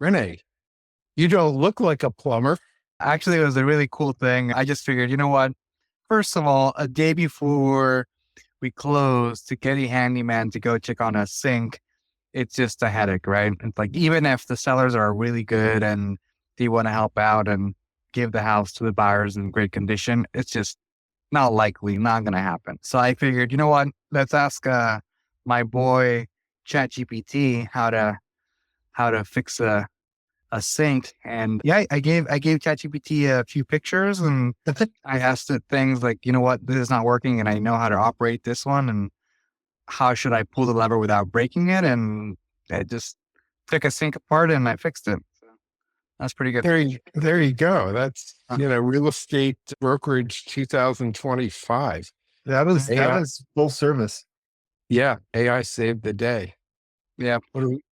René, you don't look like a plumber. Actually, it was a really cool thing. I just figured, you know what? First of all, a day before we close to get a handyman to go check on a sink, it's just a headache, right? It's like, even if the sellers are really good and they want to help out and give the house to the buyers in great condition, it's just not likely, not going to happen. So I figured, you know what? Let's ask my boy ChatGPT how to fix a sink. And yeah, I gave ChatGPT a few pictures and I asked it things like, you know what, this is not working and I know how to operate this one and how should I pull the lever without breaking it? And it just took a sink apart and I fixed it. So that's pretty good. There you go. That's, Uh, real estate brokerage 2025. That AI, was full service. yeah, AI saved the day. yeah.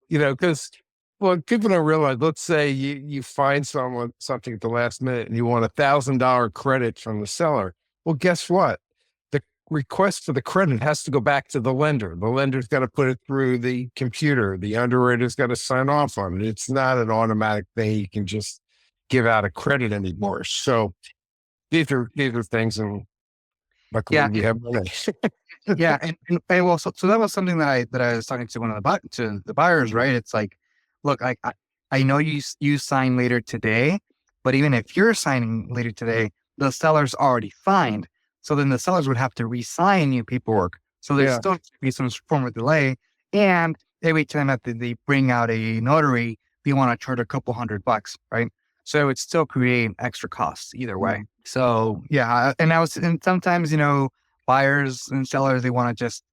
Because, well, people don't realize, let's say you find something at the last minute and you want $1,000 credit from the seller. Well, guess what? The request for the credit has to go back to the lender. The lender's got to put it through the computer. The underwriter's got to sign off on it. It's not an automatic thing. You can just give out a credit anymore. So these are things, and luckily Yeah. we have money. Yeah. And well, so that was something that I was talking to one of to the buyers, right? It's like, look, I know you sign later today, but even if you're signing later today, the seller's already signed. So then the sellers would have to re-sign new paperwork. So there's Yeah. still be some form of delay. And every time that they bring out a notary, they want to charge a couple $100, right? So it would still create extra costs either way. So yeah, and sometimes, buyers and sellers, they want to just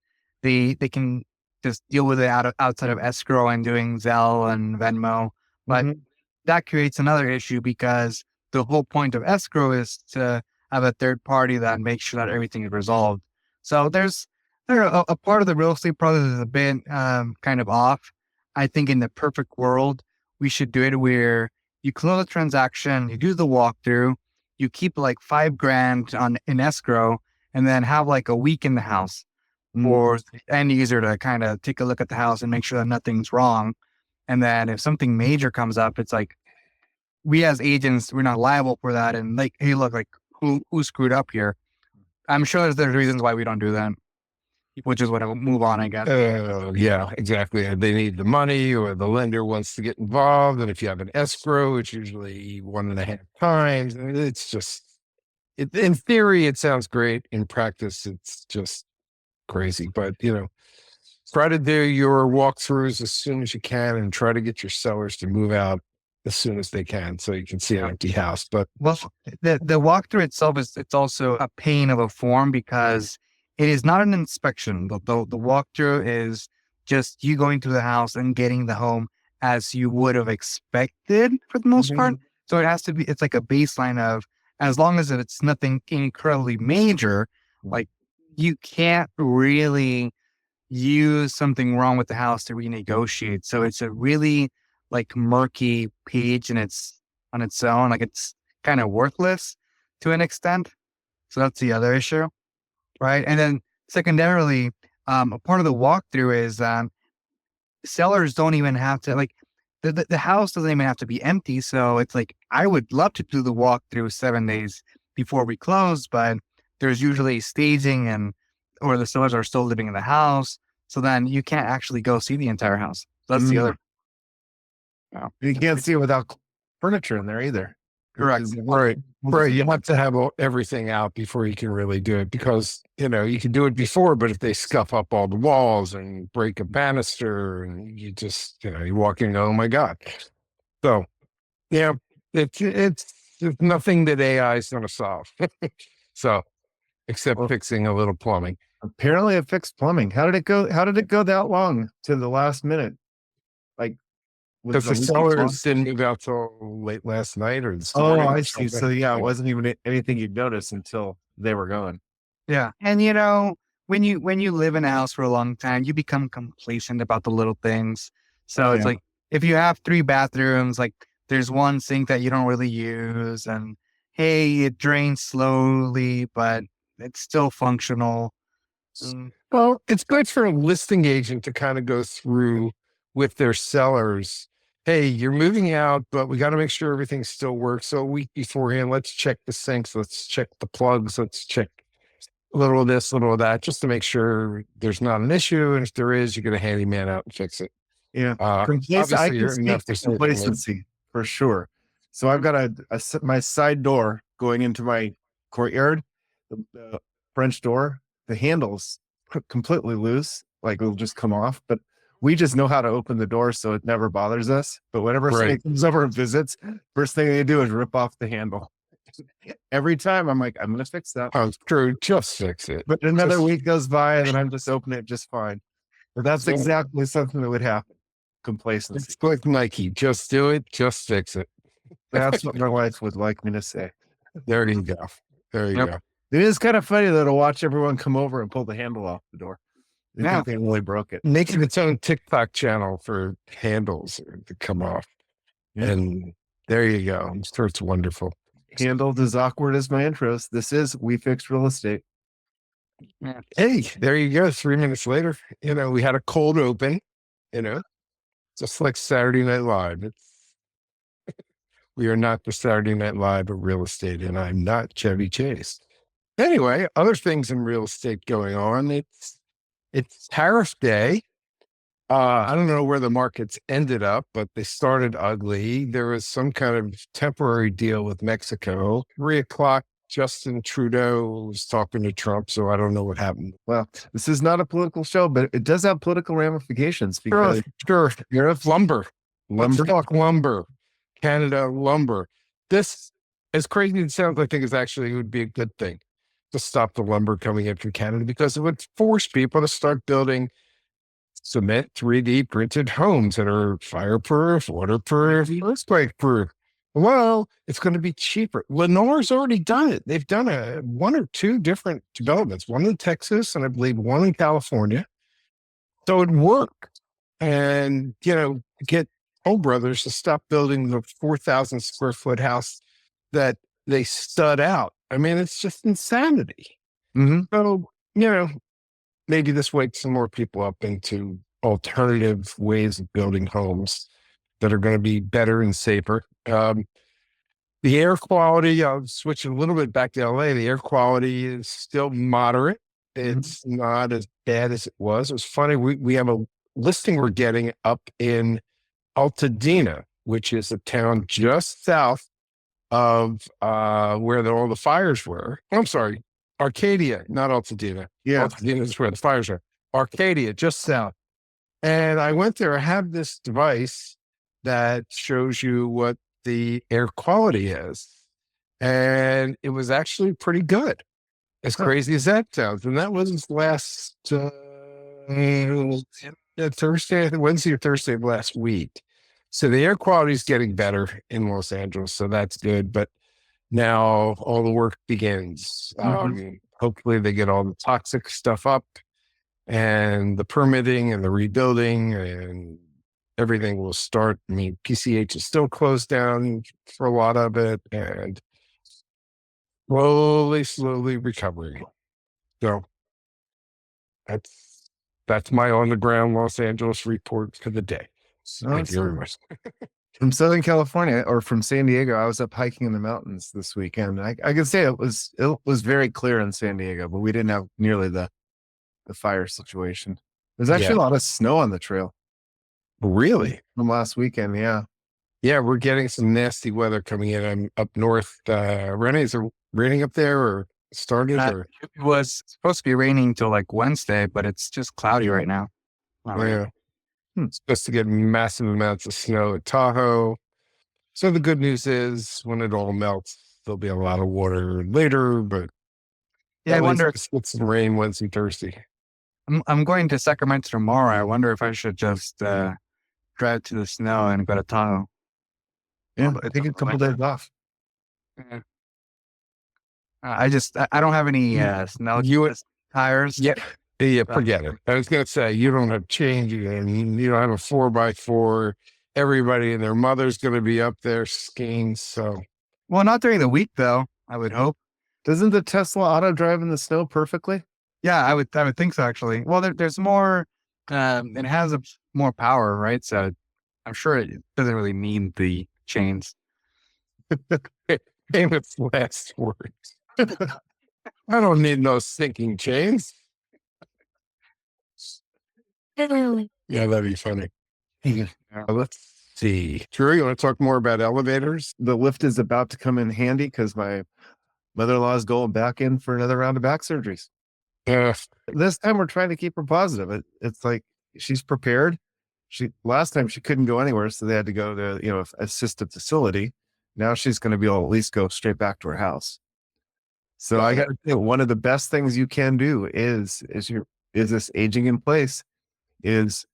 they can just deal with it outside of escrow and doing Zelle and Venmo. But Mhm. that creates another issue because the whole point of escrow is to have a third party that makes sure that everything is resolved. So a part of the real estate process is a bit kind of off. I think in the perfect world, we should do it where you close the transaction, you do the walkthrough, you keep like 5 grand in escrow, and then have like a week in the house for the end user to kind of take a look at the house and make sure that nothing's wrong. And then if something major comes up, it's like we as agents, we're not liable for that. And like, hey, look, like who screwed up here? I'm sure there's reasons why we don't do that, which is what I'll move on, I guess. Yeah, exactly. They need the money or the lender wants to get involved. And if you have an escrow, it's usually 1.5 times. I mean, it's just, in theory, it sounds great. In practice, it's just crazy. But, try to do your walkthroughs as soon as you can and try to get your sellers to move out as soon as they can so you can see an empty house. But Well, the walkthrough itself it's also a pain of a form because it is not an inspection. The walkthrough is just you going to the house and getting the home as you would have expected for the most part. So it's like a baseline of, as long as it's nothing incredibly major, like you can't really use something wrong with the house to renegotiate. So it's a really like murky page and it's on its own. Like it's kind of worthless to an extent. So that's the other issue. Right. And then secondarily, a part of the walkthrough is sellers don't even have to like the house doesn't even have to be empty. So it's like I would love to do the walkthrough 7 days before we close, but there's usually staging and or the sellers are still living in the house. So then you can't actually go see the entire house. That's the other. Oh, You can't see it without furniture in there either. correct. right. You have to have everything out before you can really do it because, you can do it before, but if they scuff up all the walls and break a banister and you just, you walk in and go, oh my God. So, yeah, it's nothing that AI is going to solve. So, except Well, fixing a little plumbing. apparently it fixed plumbing. How did it go? How did it go that long to the last minute? Like, Because the leaky sellers faucet? didn't move out till late last night or this Oh, morning. I see. So yeah, it wasn't even anything you'd notice until they were gone. Yeah. And when you live in a house for a long time, you become complacent about the little things. So it's Yeah. like if you have 3 bathrooms, like there's one sink that you don't really use and hey, it drains slowly, but it's still functional. Mm, Well, it's good for a listing agent to kind of go through with their sellers hey, you're moving out, but we got to make sure everything still works. So a week beforehand, let's check the sinks, let's check the plugs, let's check a little of this, a little of that, just to make sure there's not an issue. And if there is, you get a handyman out and fix it. Yeah. I Obviously, can you're enough speak to to say, complacency for sure. So I've got my side door going into my courtyard, the French door, the handle's completely loose, like it'll just come off. But we just know how to open the door, so it never bothers us. But whenever somebody right. comes over and visits, first thing they do is rip off the handle. Every time I'm like, I'm going to fix that. Oh, true. Just fix it. But another Just- week goes by and then I'm just opening it just fine. But that's So- exactly something that would happen. Complacency. It's like Nike. Just do it. Just fix it. That's what my wife would like me to say. There you go. There you Yep. go. It is kind of funny though to watch everyone come over and pull the handle off the door. They Yeah. think they really broke it. Making its own TikTok channel for handles to come off. Yeah. And there you go. I'm sure it's wonderful. Handled as awkward as my intros. This is We Fixed Real Estate. Hey, there you go. 3 minutes later, we had a cold open, just like Saturday Night Live. We are not the Saturday Night Live of real estate, and I'm not Chevy Chase. Anyway, other things in real estate going on. It's tariff day. I don't know where the markets ended up, but they started ugly. There was some kind of temporary deal with Mexico. 3:00, Justin Trudeau was talking to Trump, so I don't know what happened. Well, this is not a political show, but it does have political ramifications because Sure. Europe, Lumber. Let's lumber. talk lumber. Canada lumber. This, as crazy as it sounds, I think it would be a good thing to stop the lumber coming in from Canada, because it would force people to start building cement 3D printed homes that are fireproof, waterproof, earthquake proof. Well, it's going to be cheaper. Lennar's already done it. They've done one or two different developments, one in Texas and I believe one in California. So it worked. And, get Home Brothers to stop building the 4,000 square foot house that they stud out. I mean, it's just insanity. Mhm. So, maybe this wakes some more people up into alternative ways of building homes that are going to be better and safer. The air quality, I'll switch a little bit back to LA. The air quality is still moderate. It's not as bad as it was. It was funny. We have a listing we're getting up in Altadena, which is a town just south of where all the fires were. I'm sorry, Arcadia, not Altadena. Yeah. Altadena is where the fires are. Arcadia, just south. And I went there. I have this device that shows you what the air quality is. And it was actually pretty good, as crazy as that sounds. And that was last Wednesday or Thursday of last week. So the air quality is getting better in Los Angeles. So that's good. But now all the work begins. Hopefully they get all the toxic stuff up and the permitting and the rebuilding and everything will start. I mean, PCH is still closed down for a lot of it and slowly recovering. So that's my on the ground Los Angeles report for the day. Thank you very much. From Southern California or from San Diego, I was up hiking in the mountains this weekend. I can say it was very clear in San Diego, but we didn't have nearly the fire situation. There's actually a lot of snow on the trail Really? from last weekend. Yeah. Yeah, we're getting some nasty weather coming in. I'm up north. René, is it raining up there or started? Or? It was supposed to be raining till like Wednesday, but it's just cloudy right now. Not raining. It's supposed to get massive amounts of snow at Tahoe. So the good news is when it all melts, there'll be a lot of water later, but Yeah, I at least wonder. let's get some rain Wednesday, Thursday. I'm going to Sacramento tomorrow. I wonder if I should just drive to the snow and go to Tahoe. Yeah. I think a couple days off. Yeah. I don't have any snow tires. Yeah, forget it. I was going to say, you don't have change and you don't have a 4x4. Everybody and their mother's going to be up there skiing. So, Well, not during the week though. I would hope. Doesn't the Tesla auto drive in the snow perfectly? Yeah, I would think so actually. Well, there's more. It has more power, right? So I'm sure it doesn't really need the chains. Famous last words. I don't need no sinking chains. Yeah, that'd be funny. Let's see. Drew, you want to talk more about elevators? The lift is about to come in handy because my mother-in-law is going back in for another round of back surgeries. Uh, This time we're trying to keep her positive. It's like she's prepared. Last time she couldn't go anywhere, so they had to go to assisted facility. Now she's going to be able to at least go straight back to her house. So I got to think one of the best things you can do is this aging in place is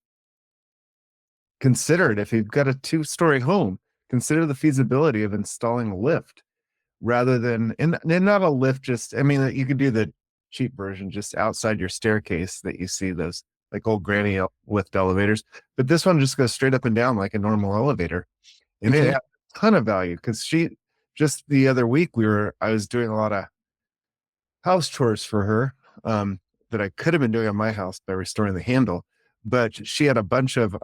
consider it. If you've got a 2-story home, consider the feasibility of installing a lift rather than and not a lift. Just you could do the cheap version just outside your staircase that you see those like old granny lift elevators, but this one just goes straight up and down like a normal elevator, and it has a ton of value because just the other week I was doing a lot of house chores for her that I could have been doing on my house by restoring the handle, but she had a bunch of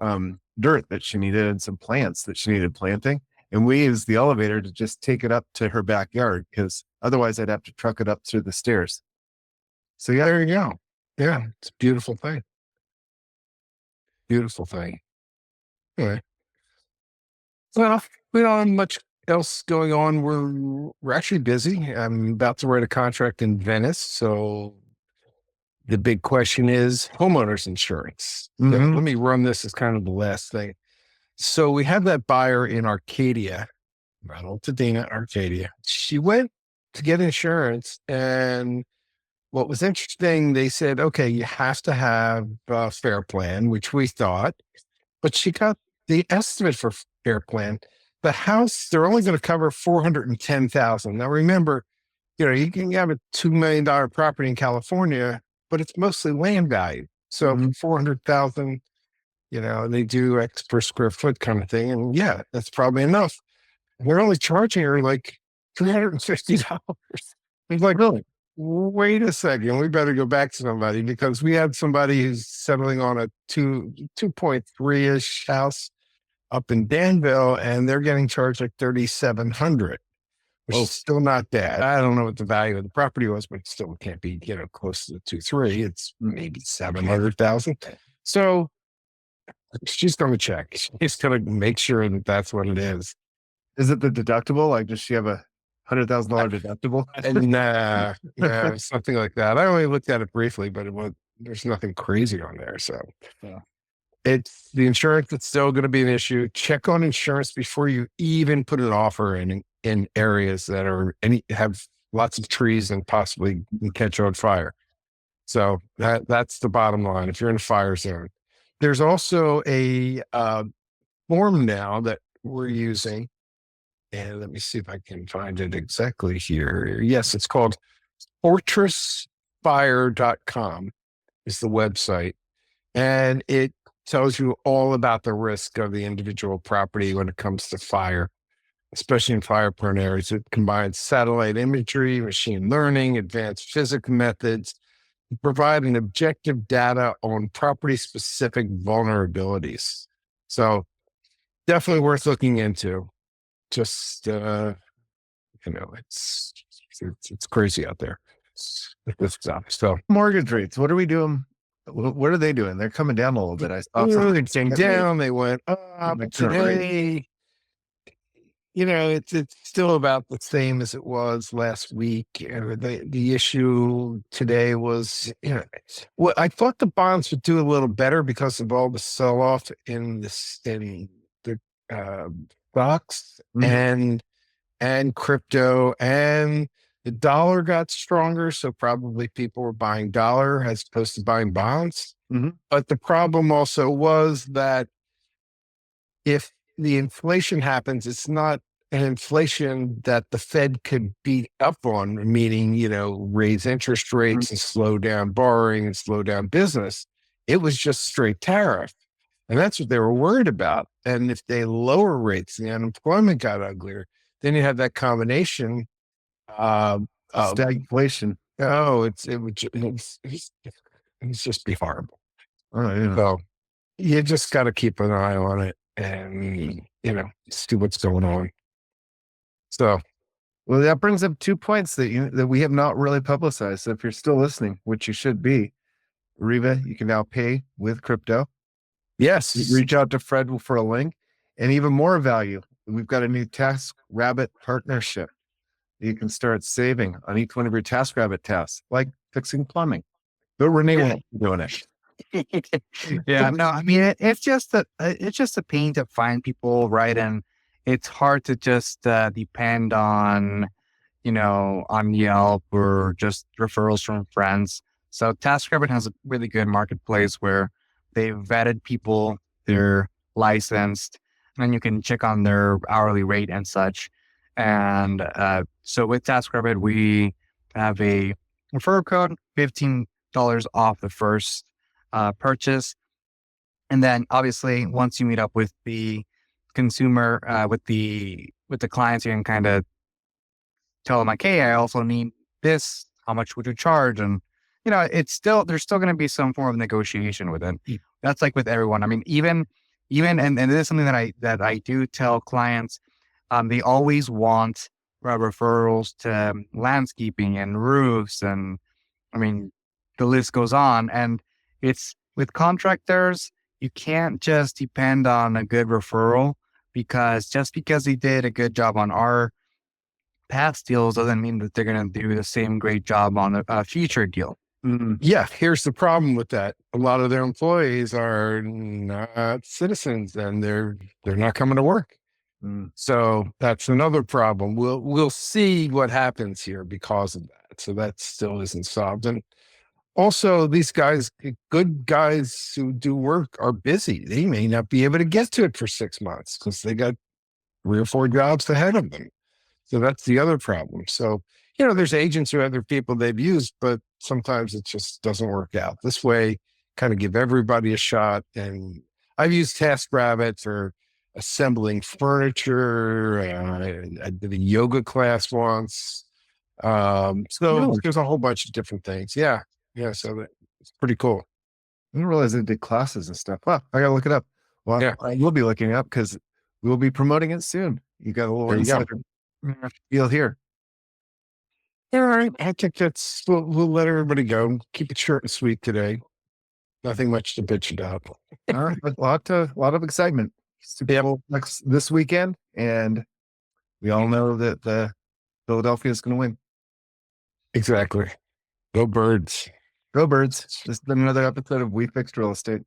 dirt that she needed and some plants that she needed planting, and we used the elevator to just take it up to her backyard because otherwise I'd have to truck it up through the stairs. So yeah, there you go. Yeah, it's a beautiful thing. Beautiful thing. Anyway, well, we don't have much else going on. We're actually busy. I'm about to write a contract in Venice, so the big question is homeowners insurance. So let me run this as kind of the last thing. So we have that buyer in Arcadia, Ronald Tadina, Arcadia. She went to get insurance, and what was interesting, they said, okay, you have to have a fair plan, which we thought, but she got the estimate for fair plan. The house, they're only going to cover $410,000. Now remember, you can have a $2 million property in California, but it's mostly land value. So for 400,000, they do X per square foot kind of thing. And yeah, that's probably enough. And they're only charging her like $350. It's like, really? Wait a second. We better go back to somebody because we had somebody who's settling on a 2.3-ish house up in Danville, and they're getting charged like $3,700, which is still not bad. I don't know what the value of the property was, but it still can't be, close to the 2.3. It's maybe 700,000. So she's going to check. She's going to make sure that that's what it is. Is it the deductible? Like, does she have a $100,000 deductible? Nah, something like that. I only looked at it briefly, but there's nothing crazy on there. So it's the insurance that's still going to be an issue. Check on insurance before you even put an offer in areas that have lots of trees and possibly can catch on fire. So that's the bottom line. If you're in a fire zone, there's also a form now that we're using. And let me see if I can find it exactly here. Yes, it's called fortressfire.com is the website. And it tells you all about the risk of the individual property when it comes to fire, especially in fire-prone areas. It combines satellite imagery, machine learning, advanced physics methods, providing objective data on property-specific vulnerabilities. So definitely worth looking into. Just it's crazy out there. This stuff. So mortgage rates, what are we doing? What are they doing? They're coming down a little bit. I saw they came down, they went up today. It's still about the same as it was last week. The issue today was, well, I thought the bonds would do a little better because of all the sell-off in the stocks and crypto, and the dollar got stronger. So probably people were buying dollar as opposed to buying bonds. But the problem also was that if the inflation happens, it's not an inflation that the Fed could beat up on, meaning, raise interest rates and slow down borrowing and slow down business. It was just straight tariff. And that's what they were worried about. And if they lower rates, the unemployment got uglier, then you have that combination of stagflation. It's just be horrible. So you just got to keep an eye on it. and, see what's going on. So, Well, that brings up 2 points that we have not really publicized. So if you're still listening, which you should be, Arrivva, you can now pay with crypto. yes. Reach out to Fred for a link, and even more value. We've got a new TaskRabbit partnership. You can start saving on each one of your TaskRabbit tasks, like fixing plumbing. But René won't be doing it. Yeah, no, I mean, it's just a pain to find people, right? And it's hard to just depend on, on Yelp or just referrals from friends. So TaskRabbit has a really good marketplace where they've vetted people, they're licensed, and you can check on their hourly rate and such. And so with TaskRabbit, we have a referral code, $15 off the first purchase. And then obviously once you meet up with the consumer, with the clients, you can kind of tell them like, hey, I also need this. How much would you charge? And there's still going to be some form of negotiation with it. That's like with everyone. I mean, even and this is something that I do tell clients. They always want referrals to landscaping and roofs, and I mean, the list goes on. And it's with contractors, you can't just depend on a good referral, because just because they did a good job on our past deals doesn't mean that they're going to do the same great job on a future deal. Yeah, here's the problem with that. A lot of their employees are not citizens, and they're not coming to work. So that's another problem. We'll see what happens here because of that. So that still isn't solved. And also, these guys, good guys who do work, are busy. They may not be able to get to it for 6 months because they got 3 or 4 jobs ahead of them. So that's the other problem. So, there's agents or other people they've used, but sometimes it just doesn't work out. This way, kind of give everybody a shot. And I've used TaskRabbit for assembling furniture. I did a yoga class once. So there's a whole bunch of different things. Yeah. Yeah. So it's pretty cool. I didn't realize they did classes and stuff. Wow, I gotta look it up. Well, Yeah. I will be looking it up because we'll be promoting it soon. You got a little There you go. insider deal here. All right. I think we'll let everybody go. Keep it short and sweet today. Nothing much to bitch about. All right, a lot of excitement. Super Bowl this weekend, and we all know that the Philadelphia is going to win. Exactly. Go Birds. Go Birds. This has been another episode of We Fixed Real Estate.